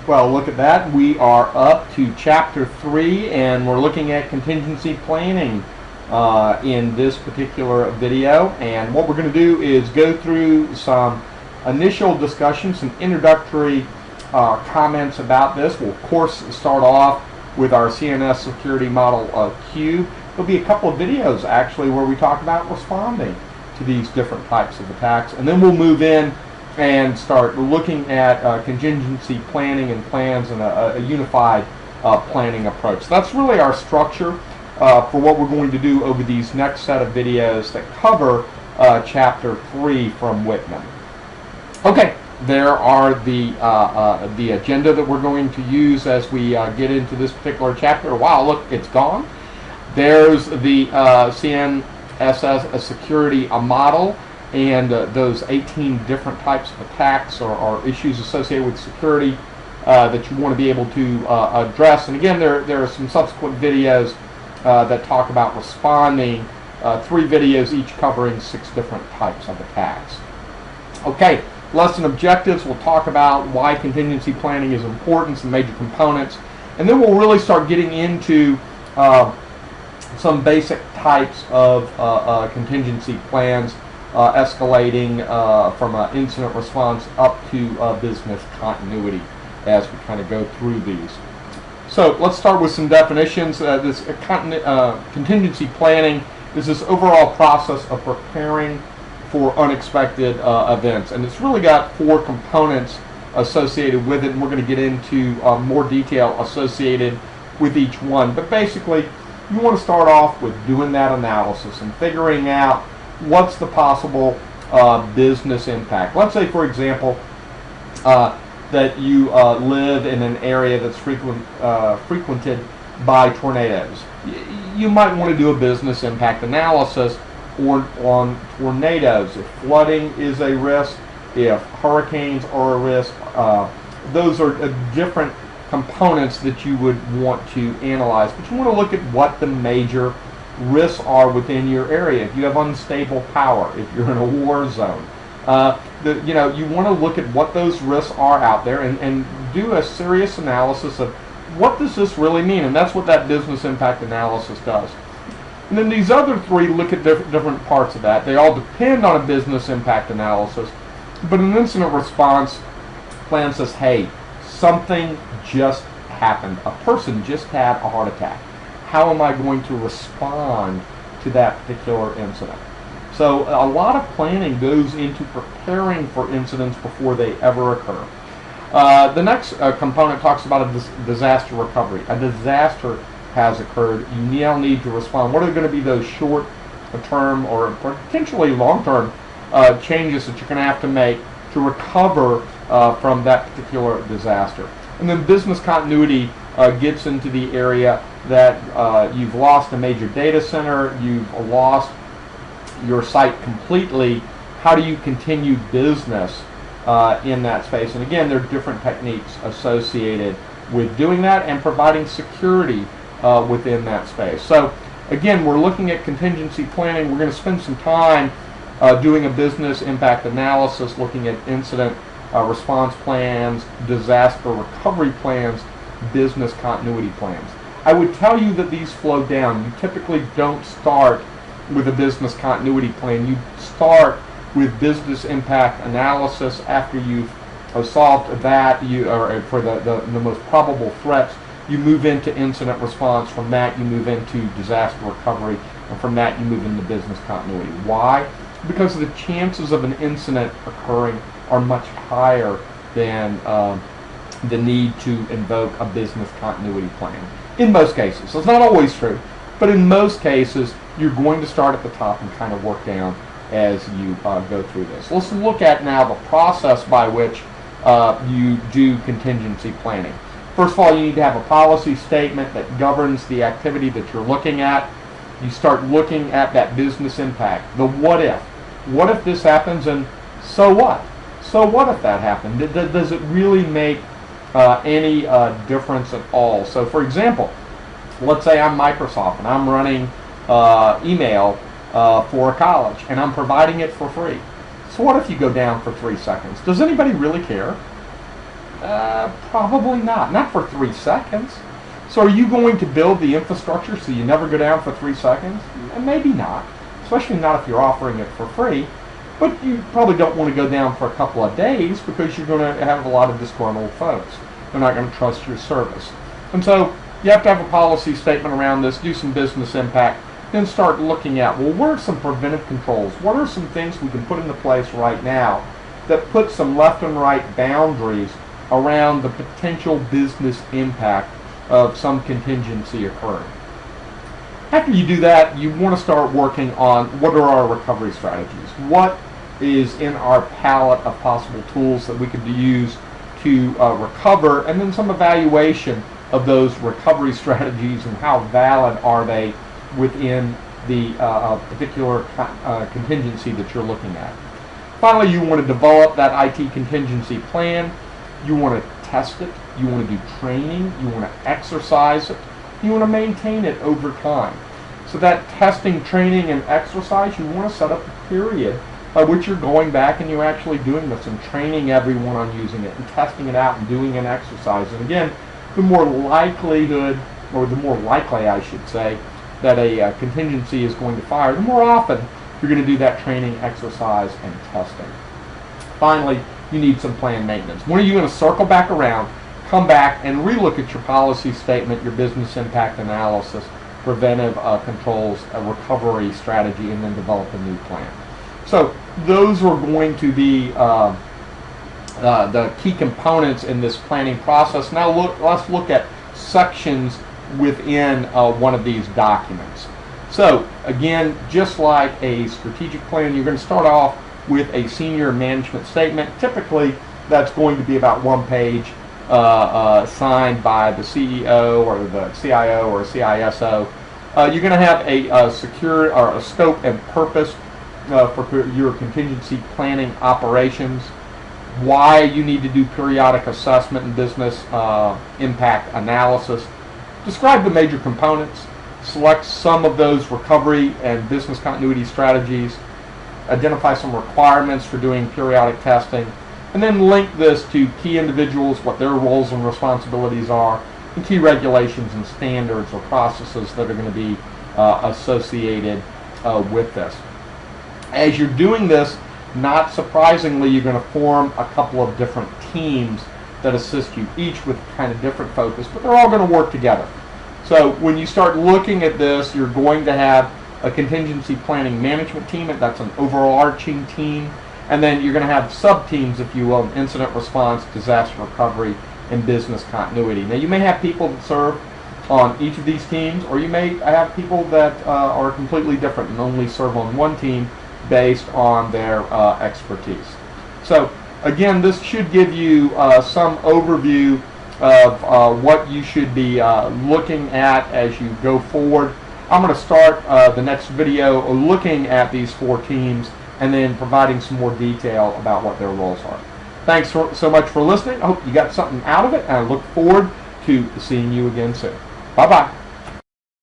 Well, look at that. We are up to Chapter 3, and we're looking at contingency planning in this particular video. And what we're going to do is go through some initial discussion, some introductory comments about this. We'll, of course, start off with our CNS security model cube. There'll be a couple of videos, actually, where we talk about responding to these different types of attacks. And then we'll move in and start looking at contingency planning and plans and a unified planning approach. So that's really our structure for what we're going to do over these next set of videos that cover Chapter 3 from Whitman. Okay, there are the agenda that we're going to use as we get into this particular chapter. Wow, look, it's gone. There's the CNSS security model, and those 18 different types of attacks or issues associated with security that you want to be able to address. And again, there are some subsequent videos that talk about responding, 3 videos each covering 6 different types of attacks. Okay, lesson objectives. We'll talk about why contingency planning is important, some major components, and then we'll really start getting into some basic types of contingency plans, escalating from incident response up to business continuity as we kind of go through these. So let's start with some definitions. This contingency planning is this overall process of preparing for unexpected events, and it's really got 4 components associated with it, and we're going to get into more detail associated with each one. But basically, you want to start off with doing that analysis and figuring out what's the possible business impact. Let's say, for example, that you live in an area that's frequented by tornadoes. You might want to do a business impact analysis on tornadoes. If flooding is a risk, if hurricanes are a risk, those are different components that you would want to analyze. But you want to look at what the major risks are within your area. If you have unstable power, if you're in a war zone, you want to look at what those risks are out there and do a serious analysis of what does this really mean, and that's what that business impact analysis does. And then these other 3 look at different parts of that. They all depend on a business impact analysis, but an incident response plan says, hey, something just happened. A person just had a heart attack. How am I going to respond to that particular incident? So a lot of planning goes into preparing for incidents before they ever occur. The next component talks about a disaster recovery. A disaster has occurred. You now need to respond. What are going to be those short-term or potentially long-term changes that you're going to have to make to recover from that particular disaster? And then business continuity gets into the area that you've lost a major data center, you've lost your site completely. How do you continue business in that space? And again, there are different techniques associated with doing that and providing security within that space. So again, we're looking at contingency planning. We're going to spend some time doing a business impact analysis, looking at incident response plans, disaster recovery plans, business continuity plans. I would tell you that these flow down. You typically don't start with a business continuity plan. You start with business impact analysis. After you've solved that, for the most probable threats, you move into incident response. From that, you move into disaster recovery, and from that, you move into business continuity. Why? Because the chances of an incident occurring are much higher than the need to invoke a business continuity plan. In most cases. So it's not always true, but in most cases, you're going to start at the top and kind of work down as you go through this. Let's look at now the process by which you do contingency planning. First of all, you need to have a policy statement that governs the activity that you're looking at. You start looking at that business impact. The what if. What if this happens, and so what? So what if that happened? Does it really make any difference at all? So for example, let's say I'm Microsoft and I'm running email for a college and I'm providing it for free. So what if you go down for 3 seconds? Does anybody really care? Probably not. Not for 3 seconds. So are you going to build the infrastructure so you never go down for 3 seconds? Maybe not, especially not if you're offering it for free. But you probably don't want to go down for a couple of days because you're going to have a lot of disgruntled folks. They're not going to trust your service. And so you have to have a policy statement around this, do some business impact, then start looking at, well, what are some preventive controls? What are some things we can put into place right now that put some left and right boundaries around the potential business impact of some contingency occurring? After you do that, you want to start working on what are our recovery strategies. What is in our palette of possible tools that we could use to recover, and then some evaluation of those recovery strategies and how valid are they within the particular contingency that you're looking at. Finally, you want to develop that IT contingency plan. You want to test it. You want to do training. You want to exercise it. You want to maintain it over time. So that testing, training, and exercise, you want to set up a period by which you're going back and you're actually doing this and training everyone on using it and testing it out and doing an exercise. And again, the more likelihood, or the more likely I should say, that a contingency is going to fire, the more often you're going to do that training, exercise, and testing. Finally, you need some planned maintenance. When are you going to circle back around, come back and relook at your policy statement, your business impact analysis, preventive controls, a recovery strategy, and then develop a new plan? So those are going to be the key components in this planning process. Now let's look at sections within one of these documents. So again, just like a strategic plan, you're going to start off with a senior management statement. Typically, that's going to be about 1 page, signed by the CEO or the CIO or CISO. You're going to have a secure or a scope and purpose for your contingency planning operations, why you need to do periodic assessment and business impact analysis, describe the major components, select some of those recovery and business continuity strategies, identify some requirements for doing periodic testing, and then link this to key individuals, what their roles and responsibilities are, and key regulations and standards or processes that are going to be associated with this. As you're doing this, not surprisingly, you're going to form a couple of different teams that assist you, each with kind of different focus, but they're all going to work together. So when you start looking at this, you're going to have a contingency planning management team, and that's an overarching team, and then you're going to have sub-teams, if you will, incident response, disaster recovery, and business continuity. Now you may have people that serve on each of these teams, or you may have people that are completely different and only serve on one team based on their expertise. So again, this should give you some overview of what you should be looking at as you go forward. I'm going to start the next video looking at these 4 teams and then providing some more detail about what their roles are. Thanks so much for listening. I hope you got something out of it, and I look forward to seeing you again soon. Bye-bye.